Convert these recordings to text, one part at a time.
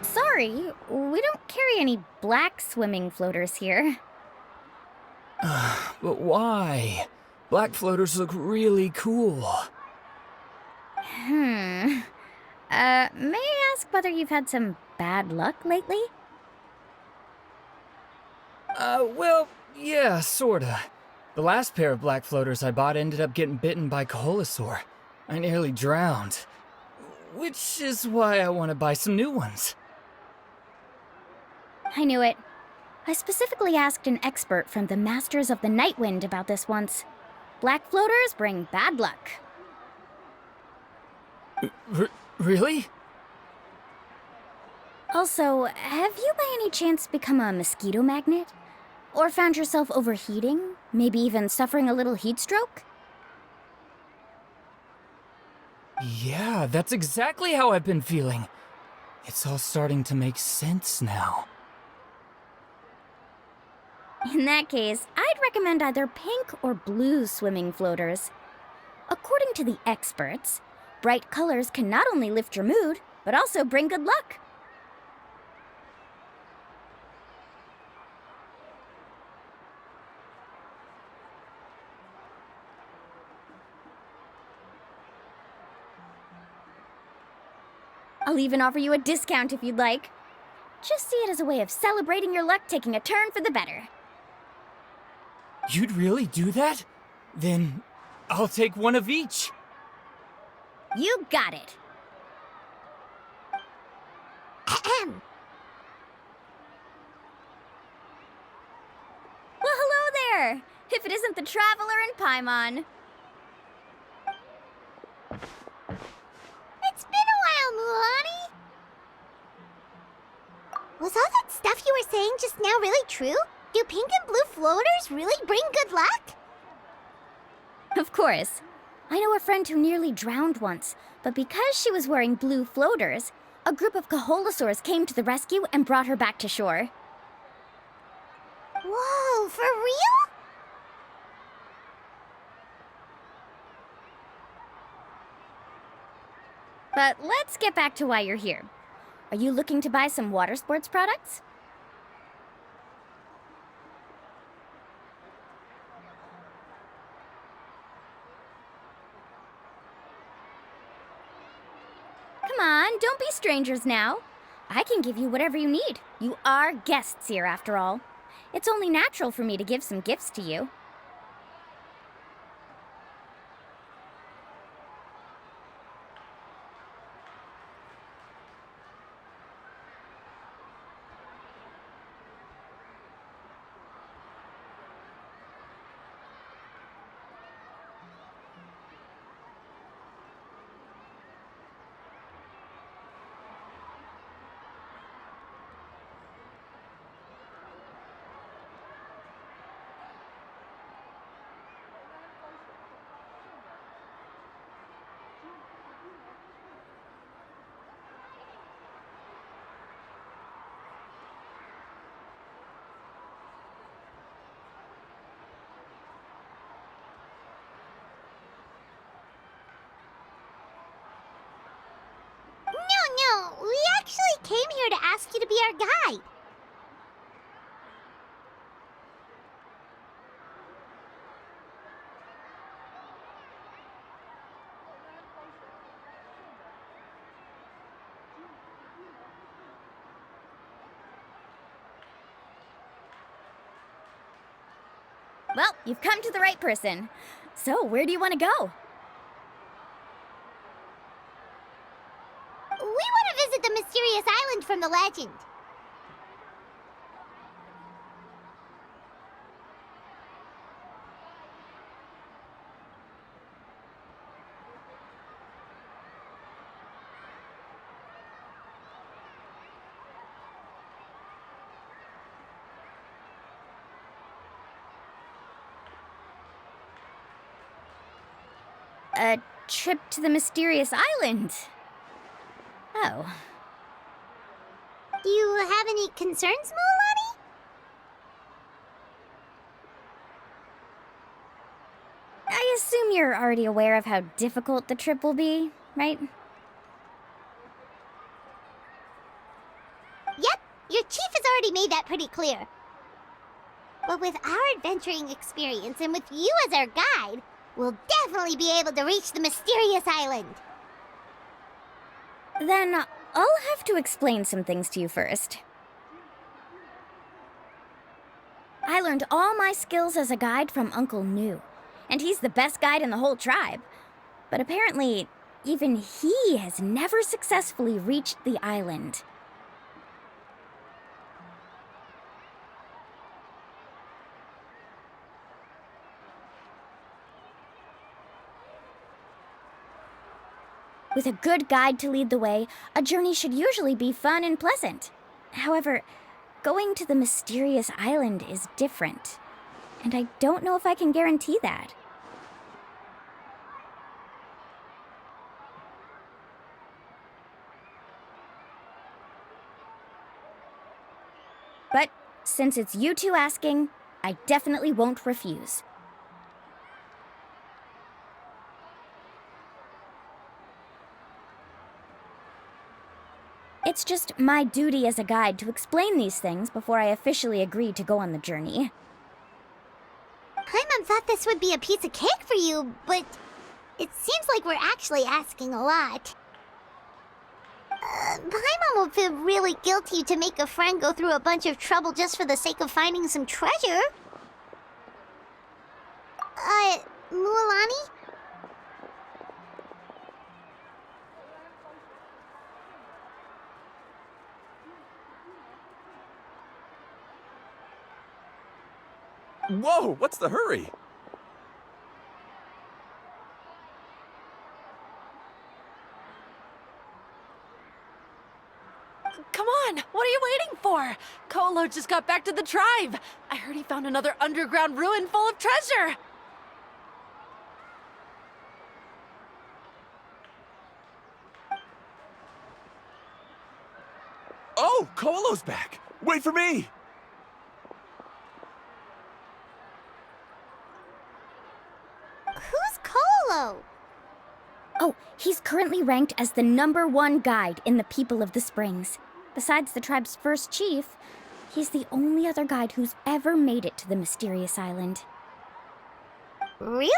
Sorry, we don't carry any black swimming floaters here. But why? Black floaters look really cool. May I ask whether you've had some bad luck lately? Well, yeah, sorta. The last pair of black floaters I bought ended up getting bitten by Kaholasaur. I nearly drowned. Which is why I want to buy some new ones. I knew it. I specifically asked an expert from the Masters of the Night Wind about this once. Black floaters bring bad luck. Really? Also, have you by any chance become a mosquito magnet? Or found yourself overheating? Maybe even suffering a little heat stroke? Yeah, that's exactly how I've been feeling. It's all starting to make sense now. In that case, I'd recommend either pink or blue swimming floaters. According to the experts, bright colors can not only lift your mood, but also bring good luck. I'll even offer you a discount if you'd like. Just see it as a way of celebrating your luck taking a turn for the better. You'd really do that? Then I'll take one of each. You got it. Well, hello there! If it isn't the Traveler in Paimon. It's been a while, Mualani. Was all that stuff you were saying just now really true? Do pink and blue floaters really bring good luck? Of course. I know a friend who nearly drowned once, but because she was wearing blue floaters, a group of Kaholasaurs came to the rescue and brought her back to shore. Whoa, for real? But let's get back to why you're here. Are you looking to buy some water sports products? Come on, don't be strangers now. I can give you whatever you need. You are guests here, after all. It's only natural for me to give some gifts to you. No, we actually came here to ask you to be our guide. Well, you've come to the right person. So, where do you want to go? We want to visit the mysterious island from the legend. A trip to the mysterious island. Oh. Do you have any concerns, Mualani? I assume you're already aware of how difficult the trip will be, right? Yep, your chief has already made that pretty clear. But with our adventuring experience and with you as our guide, we'll definitely be able to reach the mysterious island. Then I'll have to explain some things to you first. I learned all my skills as a guide from Uncle Nu, and he's the best guide in the whole tribe. But apparently, even he has never successfully reached the island. With a good guide to lead the way, a journey should usually be fun and pleasant. However, going to the mysterious island is different, and I don't know if I can guarantee that. But since it's you two asking, I definitely won't refuse. It's just my duty as a guide to explain these things before I officially agree to go on the journey. Paimon thought this would be a piece of cake for you, but it seems like we're actually asking a lot. Paimon will feel really guilty to make a friend go through a bunch of trouble just for the sake of finding some treasure. Mualani? Whoa, what's the hurry? Come on, what are you waiting for? Kolo just got back to the tribe. I heard he found another underground ruin full of treasure. Oh, Kolo's back. Wait for me. Who's Kolo? Oh, he's currently ranked as the #1 guide in the People of the Springs. Besides the tribe's first chief, he's the only other guide who's ever made it to the mysterious island. Really?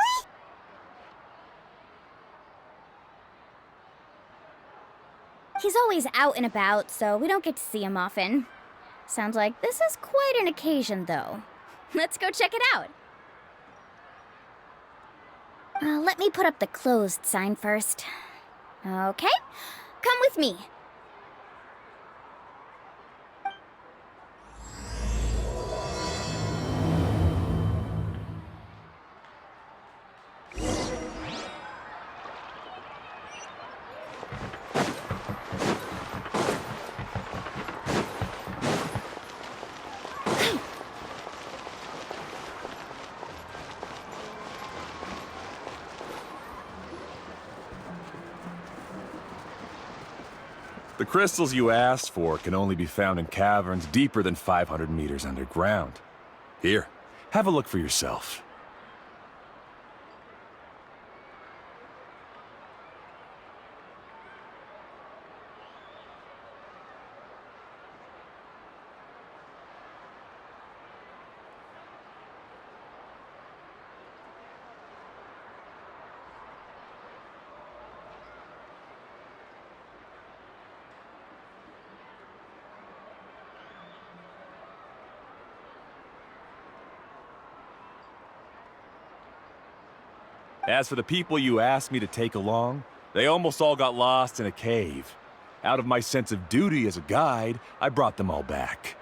He's always out and about, so we don't get to see him often. Sounds like this is quite an occasion, though. Let's go check it out. Let me put up the closed sign first. Okay, come with me. The crystals you asked for can only be found in caverns deeper than 500 meters underground. Here, have a look for yourself. As for the people you asked me to take along, they almost all got lost in a cave. Out of my sense of duty as a guide, I brought them all back.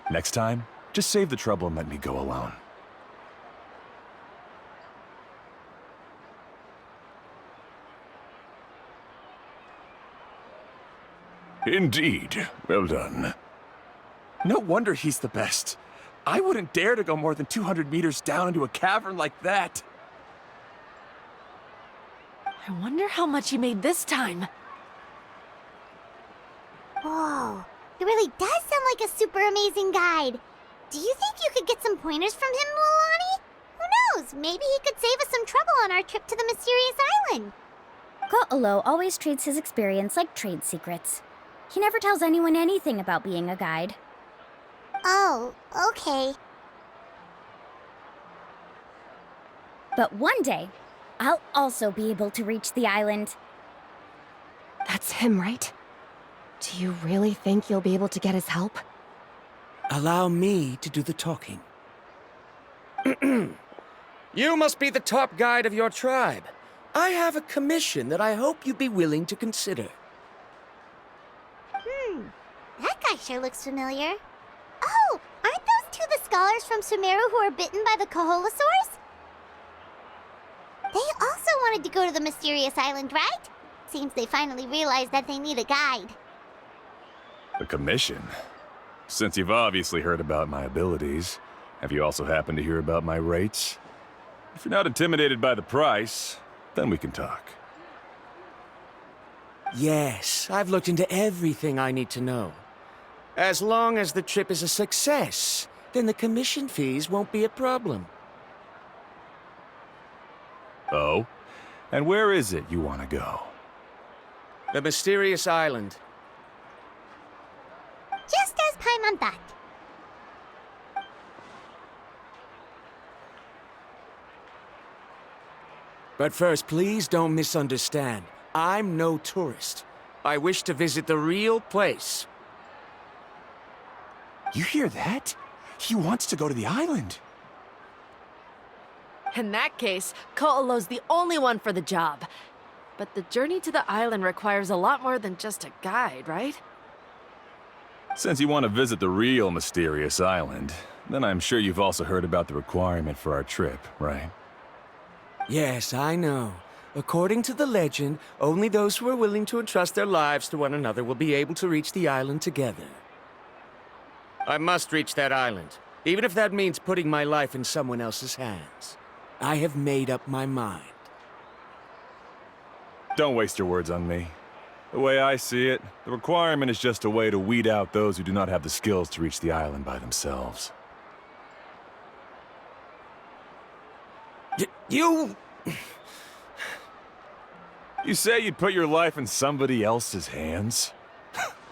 Next time, just save the trouble and let me go alone. Indeed. Well done. No wonder he's the best. I wouldn't dare to go more than 200 meters down into a cavern like that. I wonder how much he made this time. Whoa, he really does sound like a super amazing guide. Do you think you could get some pointers from him, Mualani? Who knows? Maybe he could save us some trouble on our trip to the mysterious island. Ko'olo always treats his experience like trade secrets. He never tells anyone anything about being a guide. Oh, okay. But one day, I'll also be able to reach the island. That's him, right? Do you really think you'll be able to get his help? Allow me to do the talking. You must be the top guide of your tribe. I have a commission that I hope you'd be willing to consider. That guy sure looks familiar. Oh, aren't those two the scholars from Sumeru who are bitten by the Koholosaurs? They also wanted to go to the mysterious island, right? Seems they finally realized that they need a guide. A commission? Since you've obviously heard about my abilities, have you also happened to hear about my rates? If you're not intimidated by the price, then we can talk. Yes, I've looked into everything I need to know. As long as the trip is a success, then the commission fees won't be a problem. Oh? And where is it you want to go? The mysterious island. Just as Paimon thought. But first, please don't misunderstand. I'm no tourist. I wish to visit the real place. You hear that? He wants to go to the island. In that case, Ko'olo's the only one for the job. But the journey to the island requires a lot more than just a guide, right? Since you want to visit the real mysterious island, then I'm sure you've also heard about the requirement for our trip, right? Yes, I know. According to the legend, only those who are willing to entrust their lives to one another will be able to reach the island together. I must reach that island, even if that means putting my life in someone else's hands. I have made up my mind. Don't waste your words on me. The way I see it, the requirement is just a way to weed out those who do not have the skills to reach the island by themselves. You... You say you'd put your life in somebody else's hands?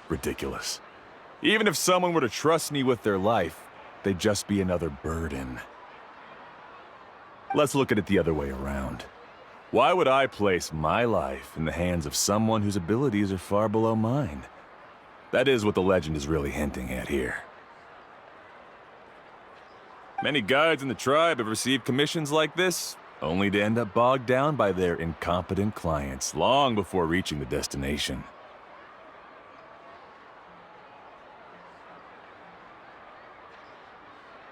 Ridiculous. Even if someone were to trust me with their life, they'd just be another burden. Let's look at it the other way around. Why would I place my life in the hands of someone whose abilities are far below mine? That is what the legend is really hinting at here. Many guides in the tribe have received commissions like this, only to end up bogged down by their incompetent clients long before reaching the destination.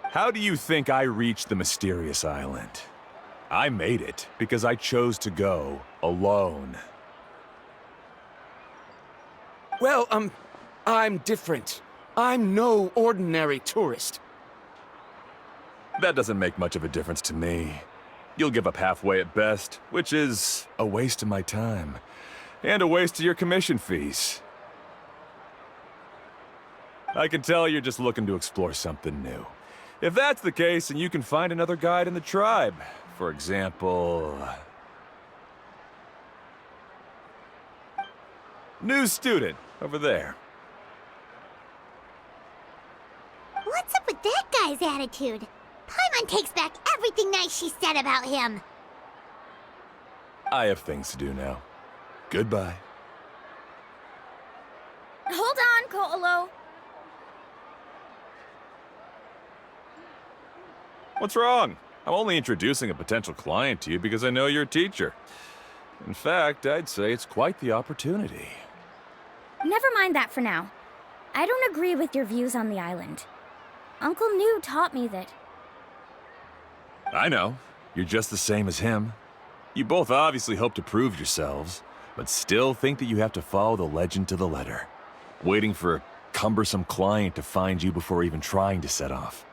How do you think I reached the mysterious island? I made it because I chose to go alone. Well, I'm different. I'm no ordinary tourist. That doesn't make much of a difference to me. You'll give up halfway at best, which is a waste of my time. And a waste of your commission fees. I can tell you're just looking to explore something new. If that's the case, then you can find another guide in the tribe. For example... new student, over there. What's up with that guy's attitude? Paimon takes back everything nice she said about him. I have things to do now. Goodbye. Hold on, Ko'olo. What's wrong? I'm only introducing a potential client to you because I know you're a teacher. In fact, I'd say it's quite the opportunity. Never mind that for now. I don't agree with your views on the island. Uncle New taught me that... I know. You're just the same as him. You both obviously hope to prove yourselves, but still think that you have to follow the legend to the letter, waiting for a cumbersome client to find you before even trying to set off.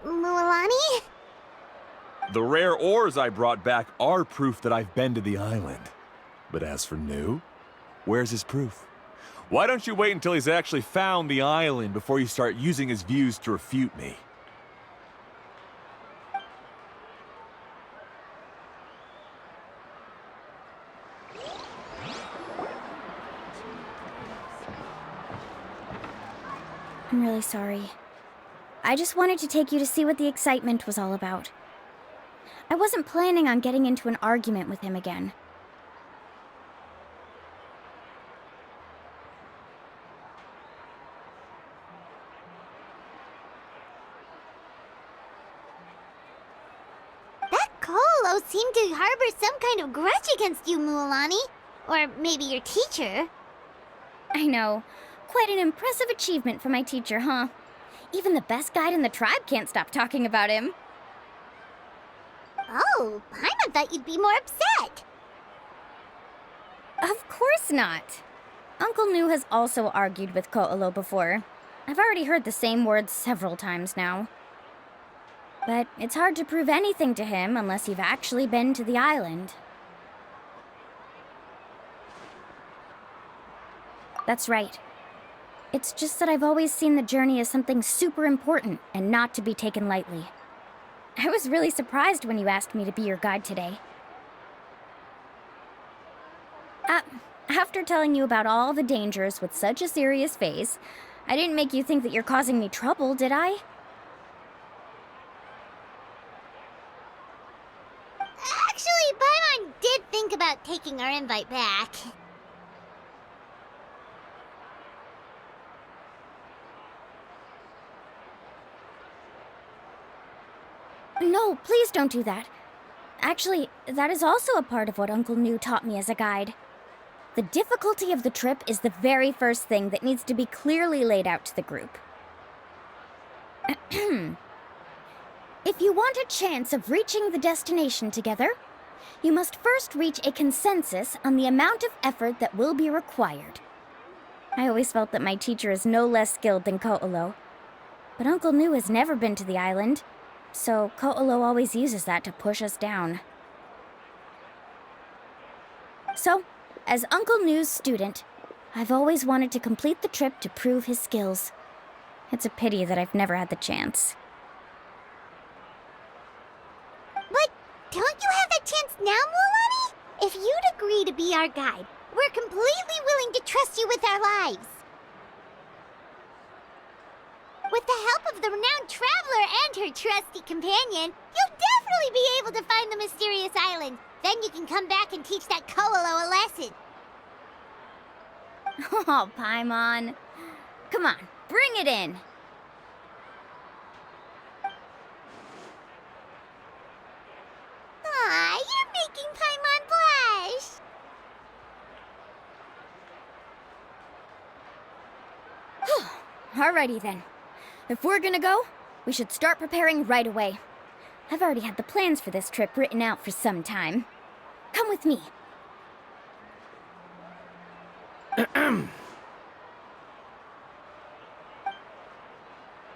Mualani? The rare ores I brought back are proof that I've been to the island. But as for New, where's his proof? Why don't you wait until he's actually found the island before you start using his views to refute me? I'm really sorry. I just wanted to take you to see what the excitement was all about. I wasn't planning on getting into an argument with him again. That Colo seemed to harbor some kind of grudge against you, Mualani. Or maybe your teacher. I know. Quite an impressive achievement for my teacher, huh? Even the best guide in the tribe can't stop talking about him. Oh, Paimon thought you'd be more upset. Of course not. Uncle New has also argued with Ko'olo before. I've already heard the same words several times now. But it's hard to prove anything to him unless you've actually been to the island. That's right. It's just that I've always seen the journey as something super important and not to be taken lightly. I was really surprised when you asked me to be your guide today. After telling you about all the dangers with such a serious face, I didn't make you think that you're causing me trouble, did I? Actually, Paimon did think about taking our invite back. No, please don't do that. Actually, that is also a part of what Uncle New taught me as a guide. The difficulty of the trip is the very first thing that needs to be clearly laid out to the group. If you want a chance of reaching the destination together, you must first reach a consensus on the amount of effort that will be required. I always felt that my teacher is no less skilled than Ko'olo, but Uncle New has never been to the island, so Ko'olo always uses that to push us down. So, as Uncle New's student, I've always wanted to complete the trip to prove his skills. It's a pity that I've never had the chance. But don't you have that chance now, Mualani? If you'd agree to be our guide, we're completely willing to trust you with our lives. With the help of the renowned traveler and her trusty companion, you'll definitely be able to find the mysterious island. Then you can come back and teach that Ko'olo a lesson. Oh, Paimon. Come on, bring it in. Aw, you're making Paimon blush. Alrighty then. If we're gonna go, we should start preparing right away. I've already had the plans for this trip written out for some time. Come with me.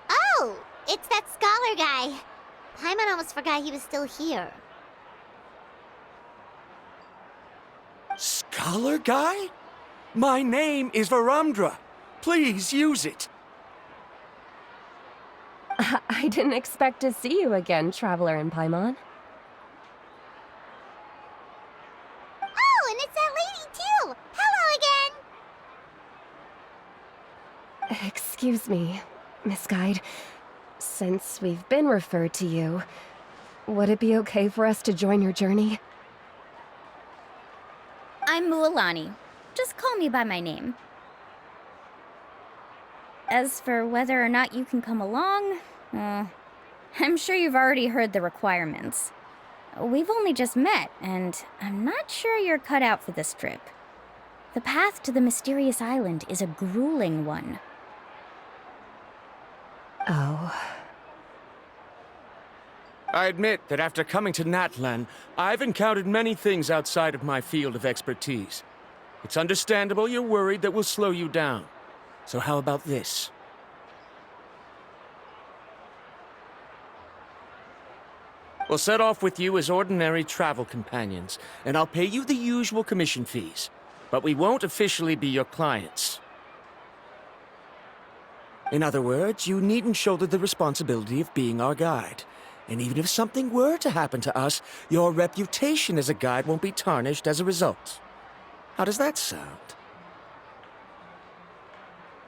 Oh, it's that scholar guy. Paimon almost forgot he was still here. Scholar guy? My name is Varumdra. Please use it. I didn't expect to see you again, Traveler and Paimon. Oh, and it's that lady too. Hello again. Excuse me, Miss Guide. Since we've been referred to you, would it be okay for us to join your journey? I'm Mualani. Just call me by my name. As for whether or not you can come along, I'm sure you've already heard the requirements. We've only just met, and I'm not sure you're cut out for this trip. The path to the mysterious island is a grueling one. Oh. I admit that after coming to Natlan, I've encountered many things outside of my field of expertise. It's understandable you're worried that we'll slow you down. So how about this? We'll set off with you as ordinary travel companions, and I'll pay you the usual commission fees. But we won't officially be your clients. In other words, you needn't shoulder the responsibility of being our guide. And even if something were to happen to us, your reputation as a guide won't be tarnished as a result. How does that sound?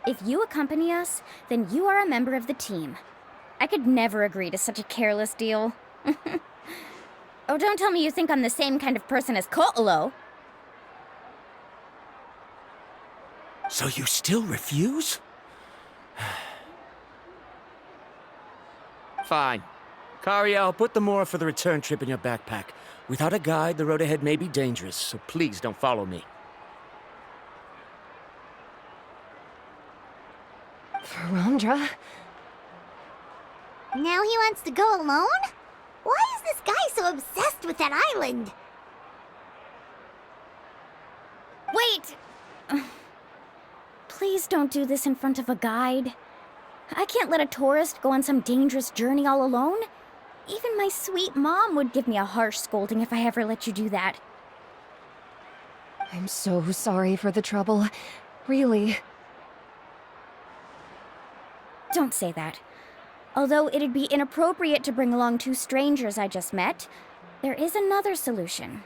If you accompany us, then you are a member of the team. I could never agree to such a careless deal. Oh, don't tell me you think I'm the same kind of person as Ko'olo. So you still refuse? Fine. Kariel, put the Mora for the return trip in your backpack. Without a guide, the road ahead may be dangerous, so please don't follow me. Verandra? Now he wants to go alone? Why is this guy so obsessed with that island? Wait! Please don't do this in front of a guide. I can't let a tourist go on some dangerous journey all alone. Even my sweet mom would give me a harsh scolding if I ever let you do that. I'm so sorry for the trouble. Really. Don't say that. Although it'd be inappropriate to bring along two strangers I just met, there is another solution.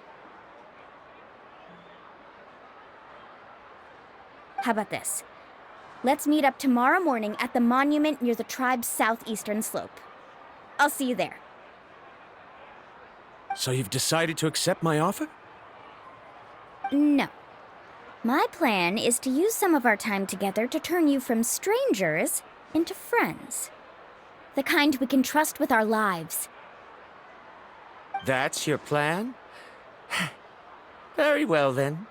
How about this? Let's meet up tomorrow morning at the monument near the tribe's southeastern slope. I'll see you there. So you've decided to accept my offer? No. My plan is to use some of our time together to turn you from strangers into friends. The kind we can trust with our lives. That's your plan? Very well, then.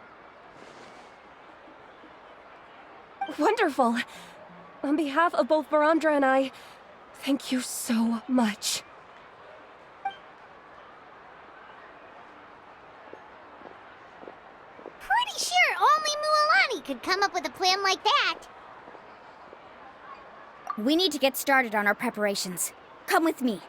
Wonderful. On behalf of both Verandra and I, thank you so much. Pretty sure only Mualani could come up with a plan like that. We need to get started on our preparations. Come with me.